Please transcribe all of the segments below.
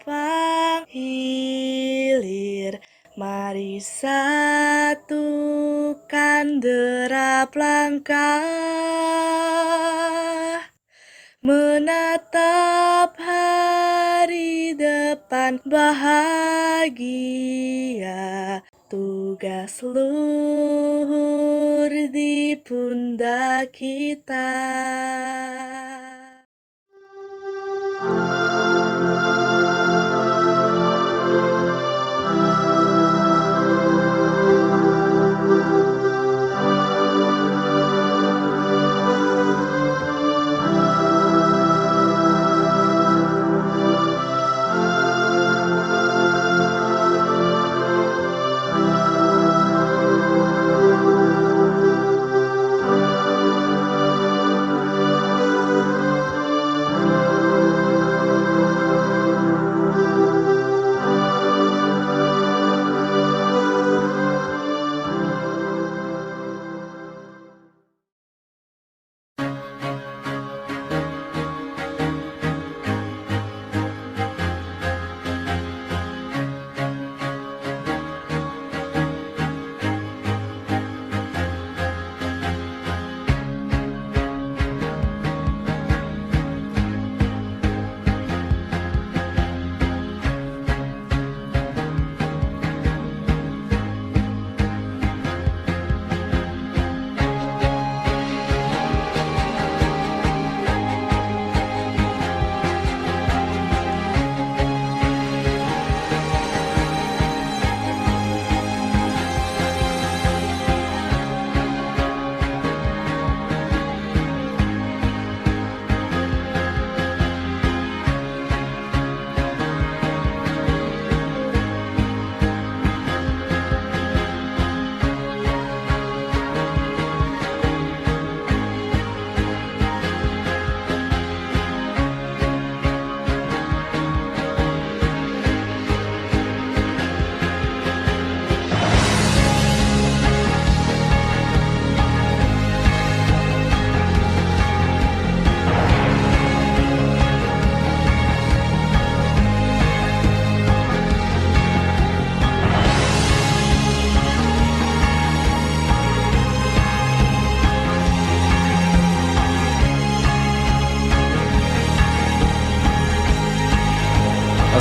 tumpang hilir, mari satukan derap langkah, menatap hari depan bahagia. Tugas luhur di pundak kita.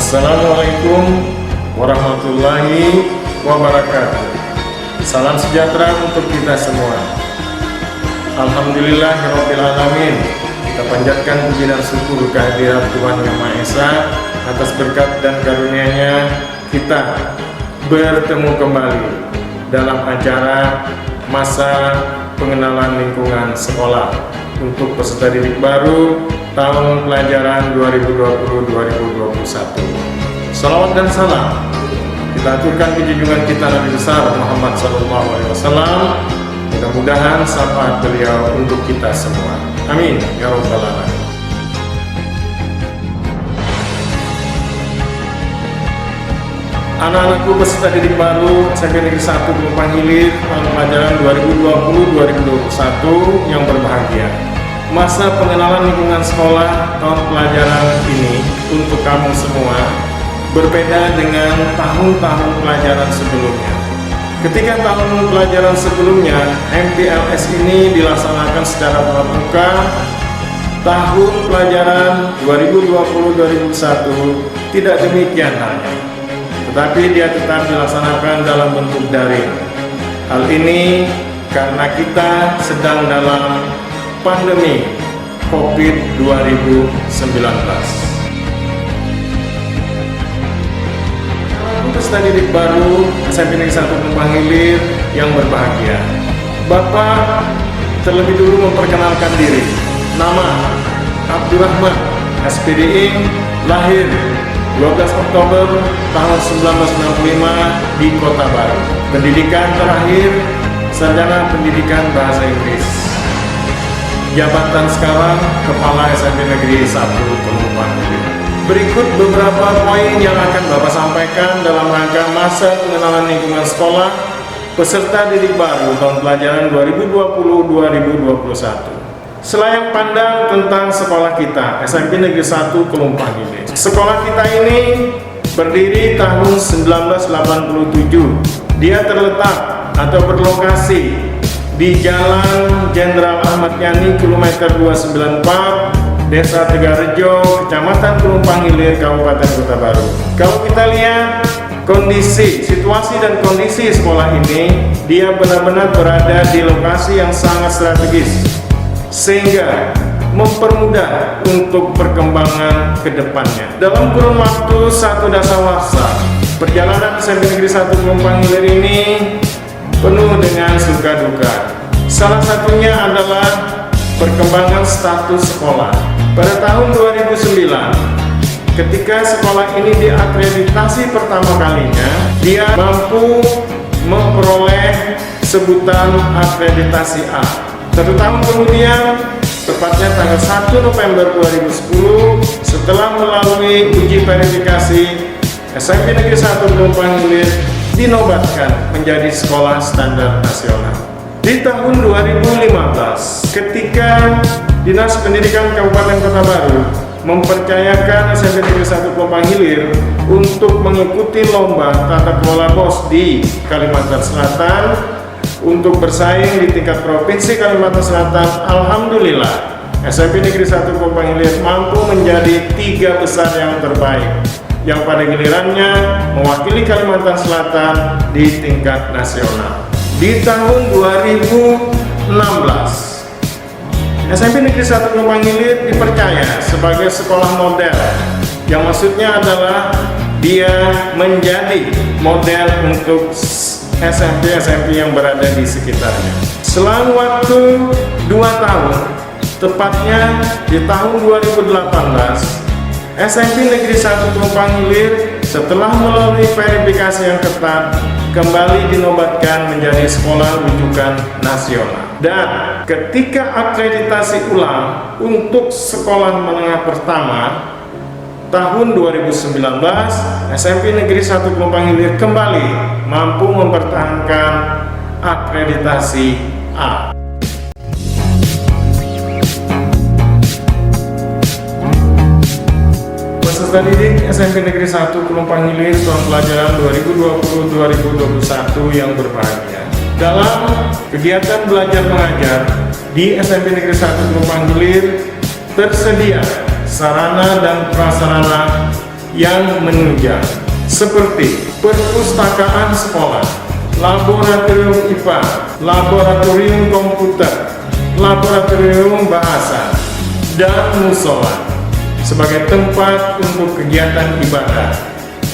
Assalamualaikum warahmatullahi wabarakatuh. Salam sejahtera untuk kita semua. Alhamdulillahirabbil alamin. Kita panjatkan puji dan syukur kehadirat Tuhan Yang Maha Esa atas berkat dan karunia-Nya kita bertemu kembali dalam acara masa pengenalan lingkungan sekolah untuk peserta didik baru tahun pelajaran 2020-2021. Salawat dan salam kita aturkan ke junjungan kita Nabi besar Muhammad SAW. Mudah-mudahan syafaat beliau untuk kita semua. Amin ya rabbal alamin. Anak-anakku peserta didik baru SMP Negeri 1 Tumpang Hilir tahun pelajaran 2020-2021 yang berbahagia. Masa pengenalan lingkungan sekolah tahun pelajaran ini untuk kamu semua berbeda dengan tahun-tahun pelajaran sebelumnya. Ketika tahun pelajaran sebelumnya MPLS ini dilaksanakan secara tatap muka, tahun pelajaran 2020-2021 tidak demikian halnya, tetapi dia tetap dilaksanakan dalam bentuk daring. Hal ini karena kita sedang dalam pandemi COVID-19. Peserta didik baru SMP Negeri 1 Tumpang Hilir yang berbahagia, Bapak terlebih dulu memperkenalkan diri. Nama Abdurrahman, SPDI, lahir 12 Oktober tahun 1965 di Kota Baru. Pendidikan terakhir sarjana pendidikan bahasa Inggris. Jabatan sekarang Kepala SMP Negeri 1 Tumpang Hilir. Berikut beberapa poin yang akan Bapak sampaikan dalam rangka masa pengenalan lingkungan sekolah peserta didik baru tahun pelajaran 2020-2021. Selayang pandang tentang sekolah kita, SMP Negeri 1 Kelumpang Hilir. Sekolah kita ini berdiri tahun 1987. Dia terletak atau berlokasi di Jalan Jenderal Ahmad Yani, kilometer 294, Desa Tegarejo, Kecamatan Kelumpang Hilir, Kabupaten Kota Baru. Kalau kita lihat situasi dan kondisi sekolah ini, dia benar-benar berada di lokasi yang sangat strategis, sehingga mempermudah untuk perkembangan ke depannya. Dalam kurun waktu 1 dasawarsa, perjalanan SMP Negeri 1 Kelumpang Hilir ini penuh dengan suka duka. Salah satunya adalah perkembangan status sekolah. Pada tahun 2009, ketika sekolah ini diakreditasi pertama kalinya, dia mampu memperoleh sebutan akreditasi A. 1 tahun kemudian, tepatnya tanggal 1 November 2010, setelah melalui uji verifikasi, SMP Negeri 1 Kelumpang Hilir dinobatkan menjadi sekolah standar nasional. Di tahun 2015, ketika Dinas Pendidikan Kabupaten Kota Baru mempercayakan SMP Negeri 1 Kelumpang Hilir untuk mengikuti lomba tata kelola BOS di Kalimantan Selatan untuk bersaing di tingkat provinsi Kalimantan Selatan. Alhamdulillah, SMP Negeri 1 Kelumpang Hilir mampu menjadi 3 besar yang terbaik, yang pada gilirannya mewakili Kalimantan Selatan di tingkat nasional. Di tahun 2016, SMP Negeri 1 Kelumpang Hilir dipercaya sebagai sekolah model, yang maksudnya adalah dia menjadi model untuk SMP-SMP yang berada di sekitarnya. Selang waktu 2 tahun, tepatnya di tahun 2018, SMP Negeri 1 Kelumpang Hilir setelah melalui verifikasi yang ketat kembali dinobatkan menjadi sekolah rujukan nasional. Dan ketika akreditasi ulang untuk sekolah menengah pertama tahun 2019, SMP Negeri 1 Kelumpang Hilir kembali mampu mempertahankan akreditasi A. Peserta didik SMP Negeri 1 Kelumpang Hilir tahun pelajaran 2020-2021 yang berbahagia. Dalam kegiatan belajar mengajar di SMP Negeri 1 Kelumpang Hilir tersedia sarana dan prasarana yang menunjang seperti perpustakaan sekolah, laboratorium IPA, laboratorium komputer, laboratorium bahasa, dan musola sebagai tempat untuk kegiatan ibadah,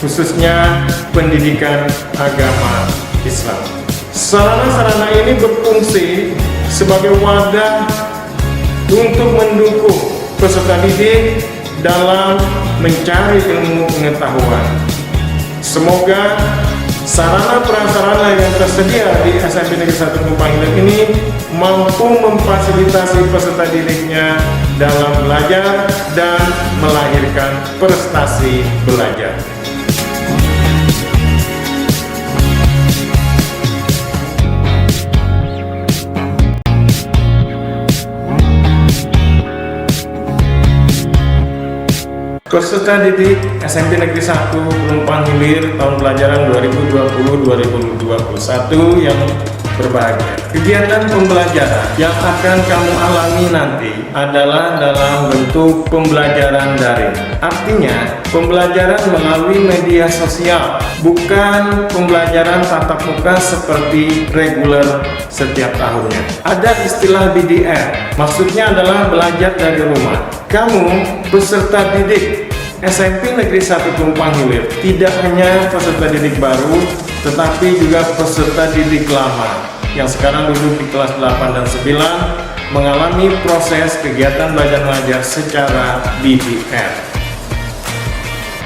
khususnya pendidikan agama Islam. Sarana-sarana ini berfungsi sebagai wadah untuk mendukung peserta didik dalam mencari ilmu pengetahuan. Semoga sarana prasarana yang tersedia di SMP Negeri 1 Kelumpang Hilir ini mampu memfasilitasi peserta didiknya dalam belajar dan melahirkan prestasi belajar. Peserta didik SMP Negeri 1 Kelumpang Hilir tahun pelajaran 2020-2021 yang berbahagia. Kegiatan pembelajaran yang akan kamu alami nanti adalah dalam bentuk pembelajaran daring. Artinya, pembelajaran melalui media sosial, bukan pembelajaran tatap muka seperti reguler setiap tahunnya. Ada istilah BDR, maksudnya adalah belajar dari rumah. Kamu peserta didik SMP Negeri 1 Kelumpang Hilir tidak hanya peserta didik baru, tetapi juga peserta didik lama yang sekarang duduk di kelas 8 dan 9 mengalami proses kegiatan belajar mengajar secara BDR.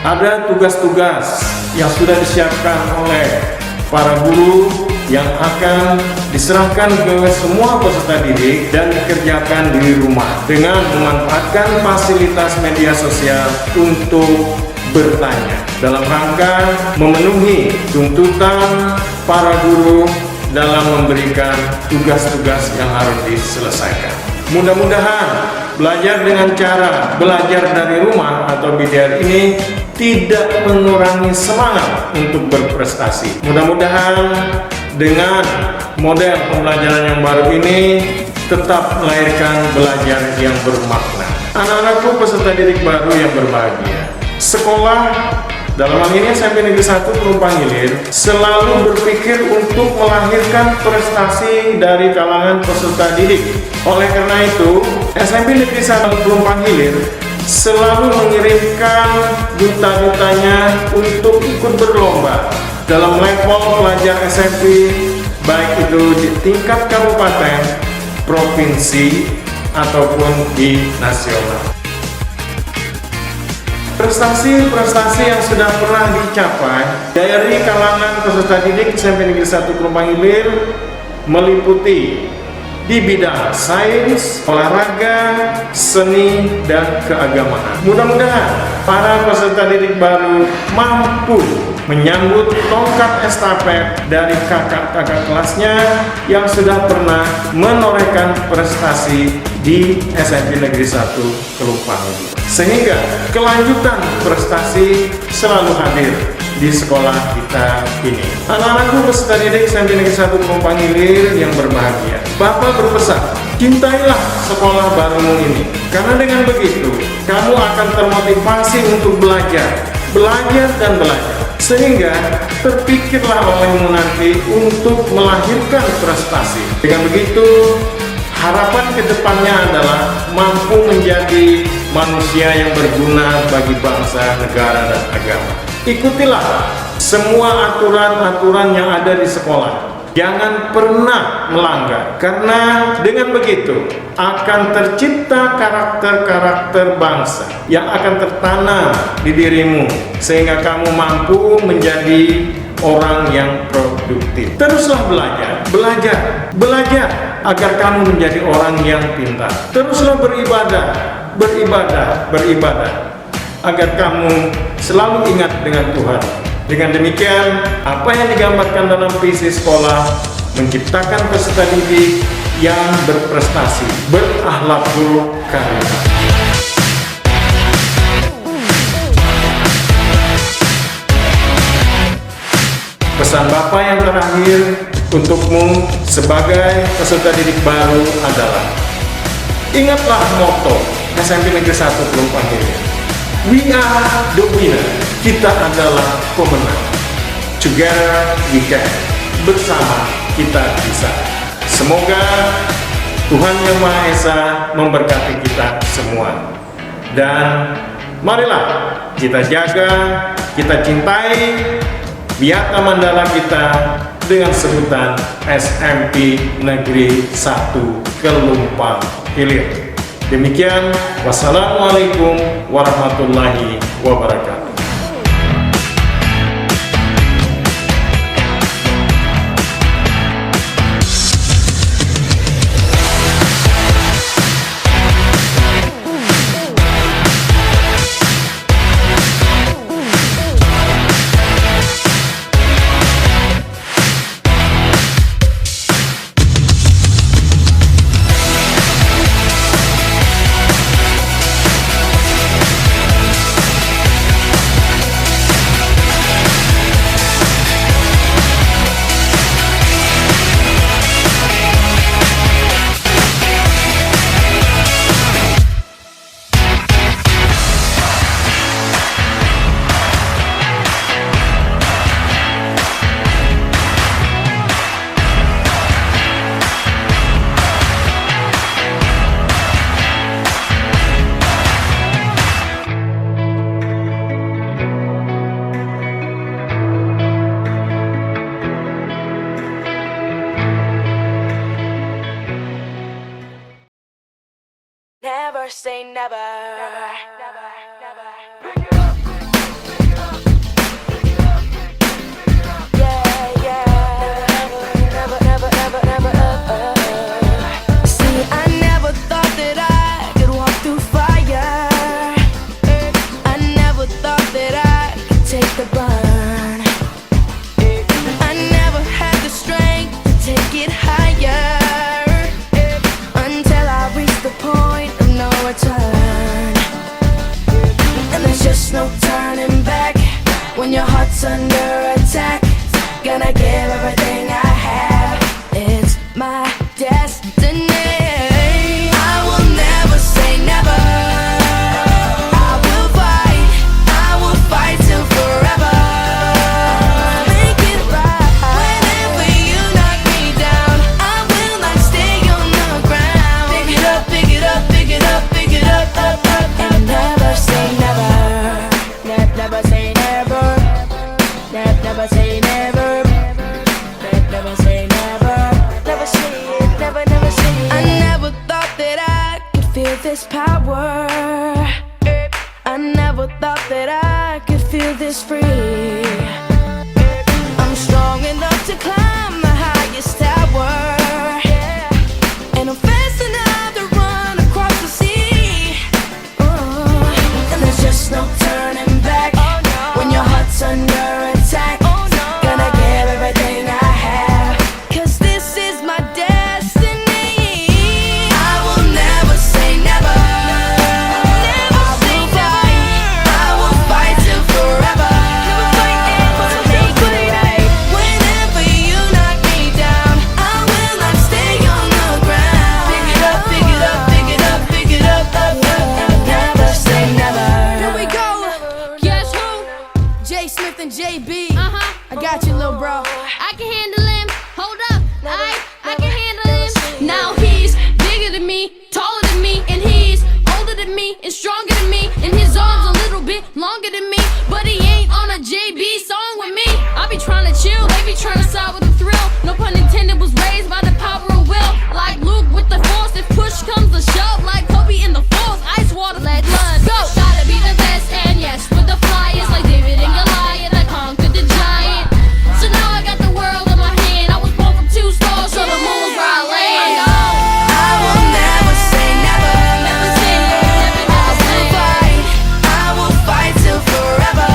Ada tugas-tugas yang sudah disiapkan oleh para guru yang akan diserahkan ke semua peserta didik dan dikerjakan di rumah dengan memanfaatkan fasilitas media sosial untuk bertanya dalam rangka memenuhi tuntutan para guru dalam memberikan tugas-tugas yang harus diselesaikan. Mudah-mudahan belajar dengan cara belajar dari rumah atau BDR ini tidak mengurangi semangat untuk berprestasi. Mudah-mudahan dengan model pembelajaran yang baru ini tetap melahirkan belajar yang bermakna. Anak-anakku peserta didik baru yang berbahagia, sekolah dalam hal ini SMP Negeri 1 Pelumpang Hilir selalu berpikir untuk melahirkan prestasi dari kalangan peserta didik. Oleh karena itu, SMP Negeri 1 Pelumpang Hilir selalu mengirimkan duta-dutanya untuk ikut berlomba dalam level pelajar SMP, baik itu di tingkat kabupaten, provinsi, ataupun di nasional. Prestasi-prestasi yang sudah pernah dicapai dari kalangan peserta didik SMP Negeri 1 Pelumpang Hilir meliputi di bidang sains, olahraga, seni, dan keagamaan. Mudah-mudahan para peserta didik baru mampu menyambut tongkat estafet dari kakak-kakak kelasnya yang sudah pernah menorehkan prestasi di SMP Negeri 1 Pelumpang Hilir, sehingga kelanjutan prestasi selalu hadir di sekolah kita ini. Anak-anakku peserta didik SMP Negeri 1 Pelumpang Hilir yang berbahagia, Bapak berpesan, cintailah sekolah barumu ini, karena dengan begitu kamu akan termotivasi untuk belajar dan belajar, sehingga terpikirlah olehmu nanti untuk melahirkan prestasi. Dengan begitu, harapan kedepannya adalah mampu menjadi manusia yang berguna bagi bangsa, negara, dan agama. Ikutilah semua aturan-aturan yang ada di sekolah. Jangan pernah melanggar, karena dengan begitu akan tercipta karakter-karakter bangsa yang akan tertanam di dirimu, sehingga kamu mampu menjadi orang yang produktif. Teruslah belajar agar kamu menjadi orang yang pintar. Teruslah beribadah agar kamu selalu ingat dengan Tuhan. Dengan demikian, apa yang digambarkan dalam visi sekolah menciptakan peserta didik yang berprestasi, berakhlakul karimah. Pesan Bapak yang terakhir untukmu sebagai peserta didik baru adalah, ingatlah motto SMP Negeri 1 Pelumpang Hilir. We are the winner. Kita adalah pemenang. Together we can. Bersama kita bisa. Semoga Tuhan Yang Maha Esa memberkati kita semua. Dan marilah kita jaga, kita cintai Biata Mandala kita dengan sebutan SMP Negeri 1 Pelumpang Hilir. Demikian, wassalamualaikum warahmatullahi wabarakatuh. Never say never. Yeah, yeah. Never. See, I never thought that I could walk through fire. I never thought that I could take the burn. I never had the strength to take it higher until I reached the your heart's under attack. Gonna give everything I have. It's my destiny. I will never say never. I will fight till forever. Make it right. Whenever you knock me down, I will not stay on the ground. Pick it up, pick it up, pick it up, pick it up, up, up, and never say never. Never say never. Never say never. Never say never. Never say it. Never say it. I never thought that I could feel this power. I never thought that I could feel this free. I'm strong enough to climb the highest tower, and I'm fast enough to run across the sea. And there's just no turning back when your heart's under attack. Gonna give everything I have, 'cause this is my destiny. I will never say never. I will fight till forever. To make it right. Whenever you knock me down, I will not stay on the ground. Pick it up, pick it up, pick it up, pick it up, up, up, and never say never. Here we go. Guess who? J Smith and JB. I got you, little bro. I can handle him. Hold up, I can handle him. Now he's bigger than me, taller than me, and he's older than me and stronger than me. And his arms a little bit longer than me, but he ain't on a JB song with me. I be trying to chill, they be trying to side with the thrill. No pun intended, was raised by the power of will. Like Luke with the force, if push comes to shove. Like Kobe in the force, ice water, let blood go. Gotta be the best, and yes, with the flyers like David and Goliath, I conquered the giant. So now I got the world in my hand. I was born from 2 stars, so the moon was where I land. I will never say never. Never say it, never say it. I will fight till forever.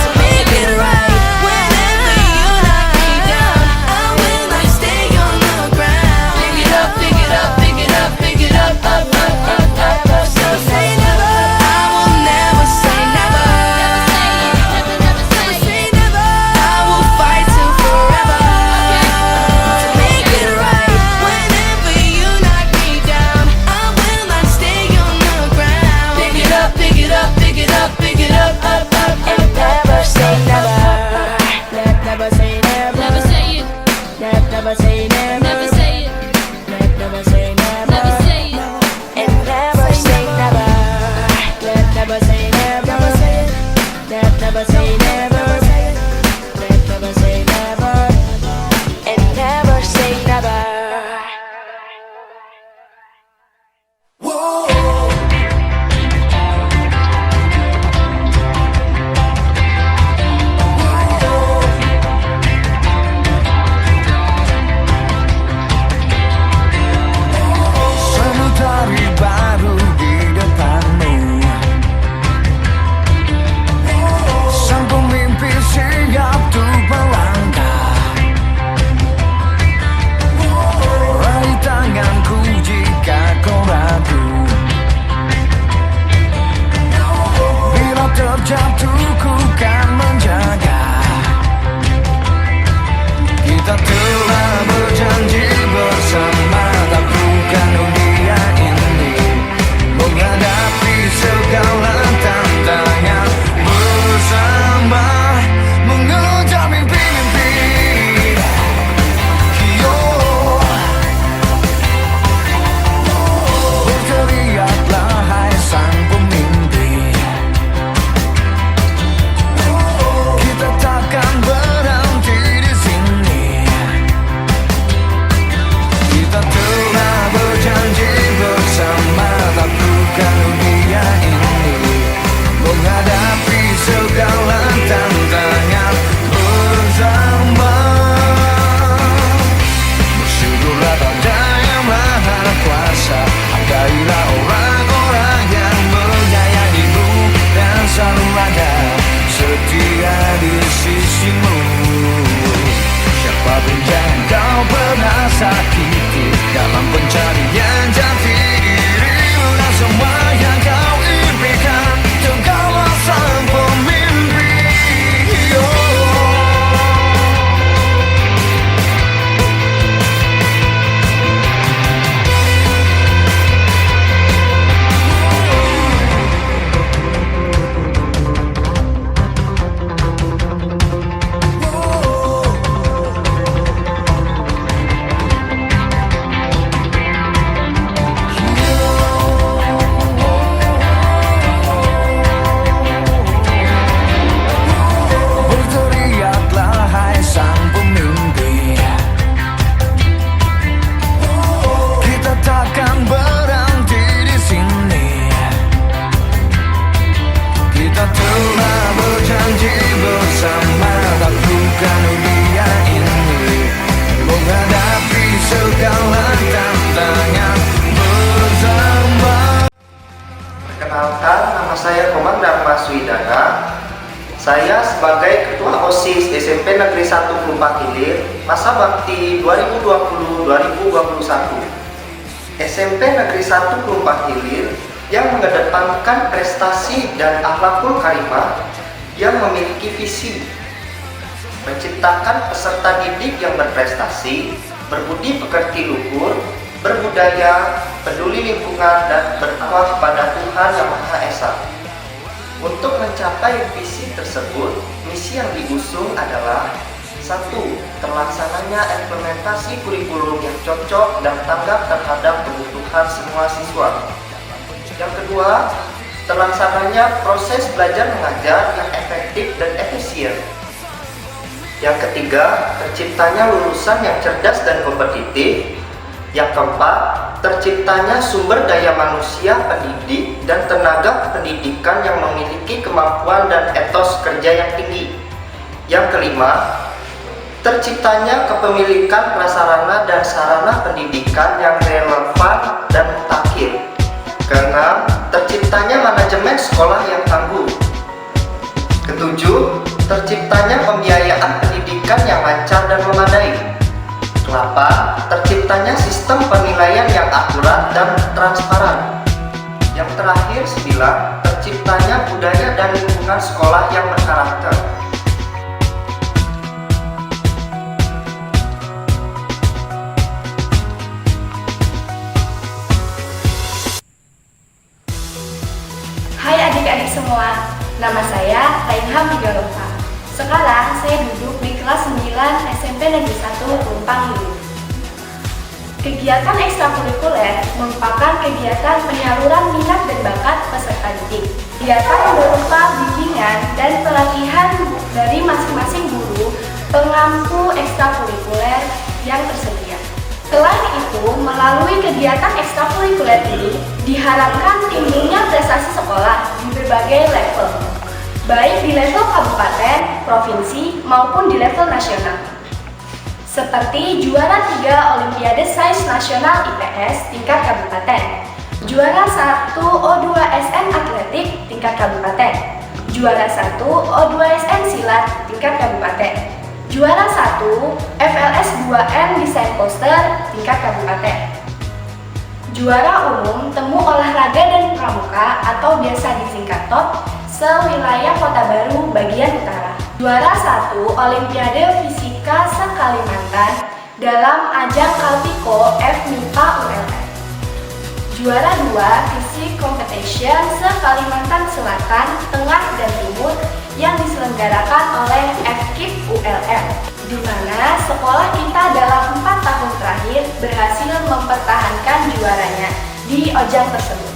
To make it right. Whenever you knock me down, I will not stay on the ground. Pick it up, pick it up, pick it up, pick it up, up, up, up, up. So say never. I will never say never. Never say it, never I will fight till forever. To make it right. Whenever you knock me down, I will not stay on the ground. Pick it up, pick it up, pick it up, pick it up, up, up, and never say never. Never say never. Never say it, Never say never. never say it, Never say never. never say it. And never say never. Never say never. Never say it. Never say never. Never say never. And never say never. Sanubari baru di depanmu. Sang pemimpi siap untuk melangkah. sebagai Ketua OSIS SMP Negeri 1 Pelumpang Hilir masa bakti 2020-2021. SMP Negeri 1 Pelumpang Hilir yang mengedepankan prestasi dan akhlakul karimah yang memiliki visi menciptakan peserta didik yang berprestasi, berbudi pekerti luhur, berbudaya, peduli lingkungan, dan bertakwa kepada Tuhan Yang Maha Esa. Untuk mencapai visi tersebut, misi yang diusung adalah 1. Terlaksananya implementasi kurikulum yang cocok dan tanggap terhadap kebutuhan semua siswa. Yang kedua, terlaksananya proses belajar mengajar yang efektif dan efisien. Yang ketiga, terciptanya lulusan yang cerdas dan kompetitif. Yang keempat, terciptanya sumber daya manusia pendidik dan tenaga pendidikan yang memiliki kemampuan dan etos kerja yang tinggi. Yang kelima, terciptanya kepemilikan prasarana dan sarana pendidikan yang relevan dan mutakhir. Keenam, terciptanya manajemen sekolah yang tangguh. Ketujuh, terciptanya pembiayaan pendidikan yang lancar dan memadai. Kelapa, terciptanya sistem penilaian yang akurat dan transparan. Yang terakhir, 9, terciptanya budaya dan lingkungan sekolah yang berkarakter. Hai adik-adik semua, nama saya Rainham Hidayolova. Sekarang saya duduk di kelas 9 SMP Negeri 1 Pelumpang Hilir. Kegiatan ekstrakurikuler merupakan kegiatan penyaluran minat dan bakat peserta didik. Kegiatan berupa bimbingan dan pelatihan dari masing-masing guru pengampu ekstrakurikuler yang tersedia. Selain itu, melalui kegiatan ekstrakurikuler ini diharapkan timbulnya prestasi sekolah di berbagai level, baik di level kabupaten, provinsi, maupun di level nasional. Seperti juara 3 Olimpiade Sains Nasional IPS tingkat kabupaten, juara 1 O2SN Atletik tingkat kabupaten, juara 1 O2SN Silat tingkat kabupaten, juara 1 FLS 2N Desain Poster tingkat kabupaten, juara umum Temu Olahraga dan Pramuka atau biasa disingkat TOP se-wilayah Kota Baru bagian utara, juara 1 Olimpiade Fisika se-Kalimantan dalam ajang Kaltiko FMIPA ULM, juara 2 Fisik Competition se-Kalimantan Selatan, Tengah, dan Timur yang diselenggarakan oleh FKIP ULM, di mana sekolah kita dalam 4 tahun terakhir berhasil mempertahankan juaranya di ajang tersebut.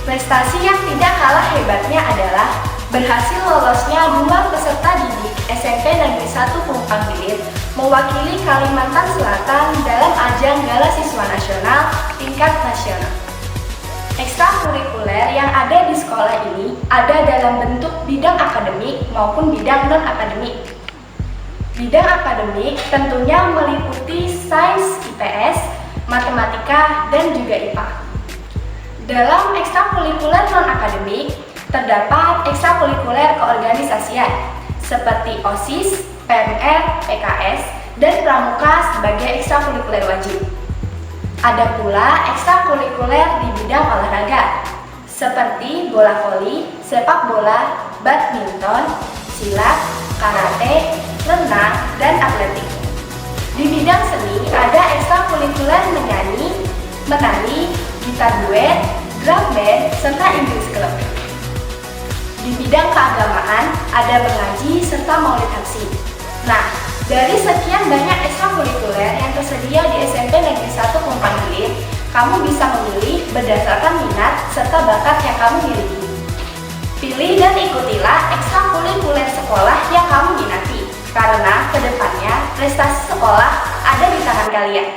Prestasi yang tidak kalah hebatnya adalah berhasil lolosnya 2 peserta didik SMP Negeri 1 Pelumpang Hilir mewakili Kalimantan Selatan dalam ajang Gala Siswa Nasional tingkat nasional. Ekstrakurikuler yang ada di sekolah ini ada dalam bentuk bidang akademik maupun bidang non-akademik. Bidang akademik tentunya meliputi sains IPS, matematika, dan juga IPA. Dalam ekstrakurikuler non-akademik, terdapat ekstrakurikuler keorganisasian seperti OSIS, PMR, PKS, dan Pramuka sebagai ekstrakurikuler wajib. Ada pula ekstrakurikuler di bidang olahraga seperti bola voli, sepak bola, badminton, silat, karate, renang, dan atletik. Di bidang seni ada ekstrakurikuler menyanyi, menari, gitar duet, drum band, serta English Club. Di bidang keagamaan ada mengaji serta maulid haksi. Nah, dari sekian banyak ekstrakurikuler yang tersedia di SMP Negeri 1 Pelumpang Hilir, kamu bisa memilih berdasarkan minat serta bakat yang kamu miliki. Pilih dan ikutilah ekstrakurikuler sekolah yang kamu minati, karena kedepannya prestasi sekolah ada di tangan kalian.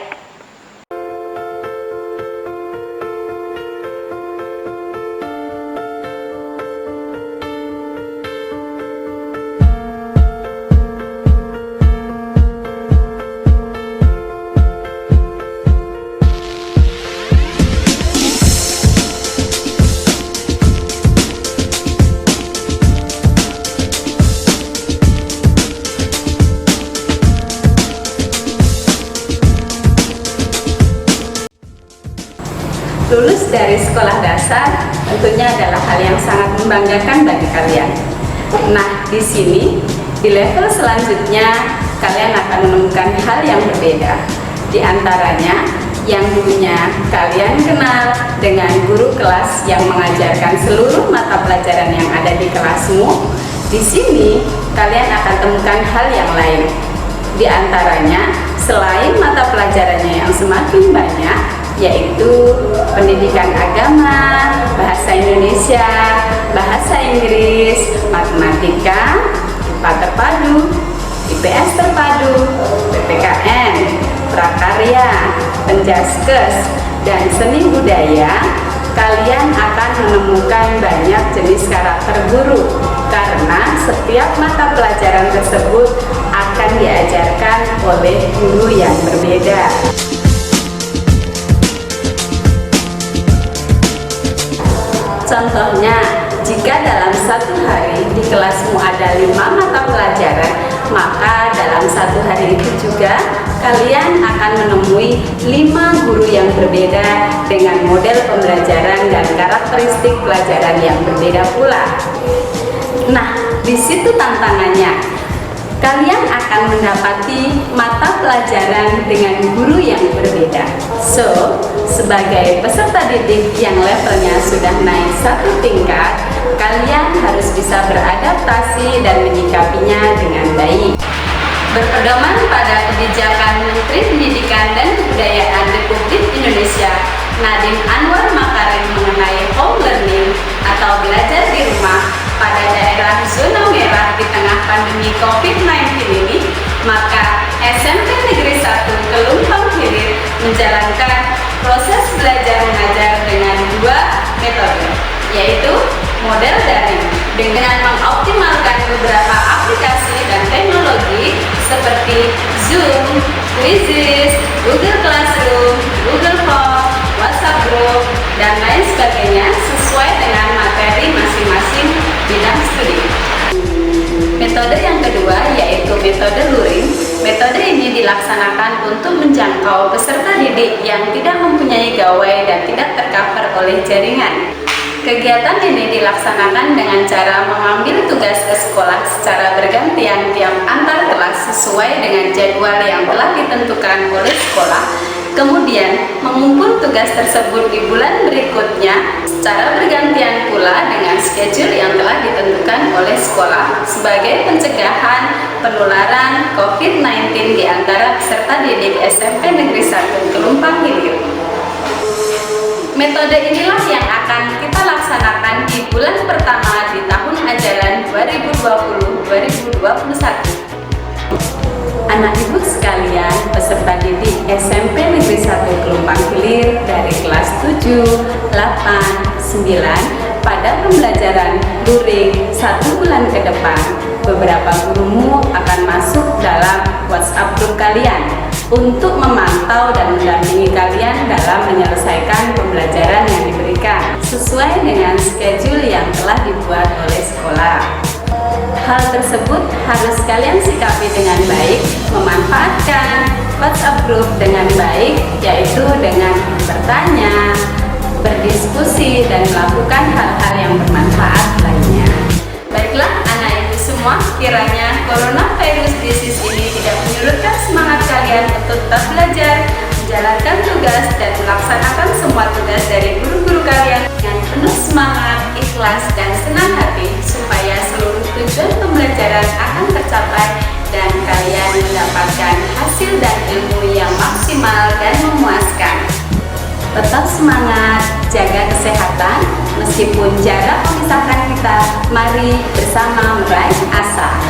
lulus dari sekolah dasar tentunya adalah hal yang sangat membanggakan bagi kalian. Nah, di sini, di level selanjutnya, kalian akan menemukan hal yang berbeda. Di antaranya, yang dulunya kalian kenal dengan guru kelas yang mengajarkan seluruh mata pelajaran yang ada di kelasmu, di sini kalian akan temukan hal yang lain. Di antaranya, selain mata pelajarannya yang semakin banyak, yaitu pendidikan agama, bahasa Indonesia, bahasa Inggris, matematika, IPA terpadu, IPS terpadu, PPKN, prakarya, penjaskes, dan seni budaya, kalian akan menemukan banyak jenis karakter guru karena setiap mata pelajaran tersebut akan diajarkan oleh guru yang berbeda. Contohnya, jika dalam satu hari di kelasmu ada 5 mata pelajaran, maka dalam satu hari itu juga kalian akan menemui 5 guru yang berbeda dengan model pembelajaran dan karakteristik pelajaran yang berbeda pula. Nah, di situ tantangannya. Kalian akan mendapati mata pelajaran dengan guru yang berbeda. So, sebagai peserta didik yang levelnya sudah naik 1 tingkat, kalian harus bisa beradaptasi dan menyikapinya dengan baik. Berpedoman pada kebijakan Menteri Pendidikan dan Kebudayaan Republik Indonesia, Nadiem Anwar Makarim, mengenai home learning atau belajar di rumah pada daerah zona merah di tengah pandemi COVID-19 ini, maka SMP Negeri 1 Kelumpang Hilir menjalankan proses belajar mengajar dengan 2 metode, yaitu model daring dengan mengoptimalkan beberapa aplikasi dan teknologi seperti Zoom, Quizizz, Google Classroom, Google Form, WhatsApp Group, dan lain sebagainya sesuai dengan materi masing-masing bidang studi. Metode yang kedua yaitu metode luring. Metode ini dilaksanakan untuk menjangkau peserta didik yang tidak mempunyai gawai dan tidak tercover oleh jaringan. Kegiatan ini dilaksanakan dengan cara mengambil tugas ke sekolah secara bergantian tiap antar kelas sesuai dengan jadwal yang telah ditentukan oleh sekolah, kemudian mengumpul tugas tersebut di bulan berikutnya secara bergantian pula dengan schedule yang telah ditentukan oleh sekolah sebagai pencegahan penularan COVID-19 di antara peserta didik SMP Negeri 1 Kelumpang Hilir. Metode inilah yang akan kita laksanakan di bulan pertama di tahun ajaran 2020-2021. Anak ibu sekalian, peserta didik SMP Negeri 1 Kelumpang Hilir dari kelas 7, 8, 9 pada pembelajaran luring 1 bulan ke depan, beberapa gurumu akan masuk dalam WhatsApp group kalian untuk memantau dan mendampingi kalian dalam menyelesaikan pembelajaran yang diberikan sesuai dengan schedule yang telah dibuat oleh sekolah. Hal tersebut harus kalian sikapi dengan baik, memanfaatkan WhatsApp group dengan baik, yaitu dengan bertanya, berdiskusi, dan melakukan hal-hal yang bermanfaat lainnya. Baiklah anak ibu semua, kiranya coronavirus disease ini tidak menyurutkan semangat kalian untuk tetap belajar, menjalankan tugas, dan melaksanakan semua tugas dari guru-guru kalian dengan penuh semangat, ikhlas, dan senang hati supaya seluruh tujuan pembelajaran akan tercapai dan kalian mendapatkan hasil dan ilmu yang maksimal dan memuaskan. Tetap semangat, jaga kesehatan, meskipun jarak memisahkan kita, mari bersama meraih asa.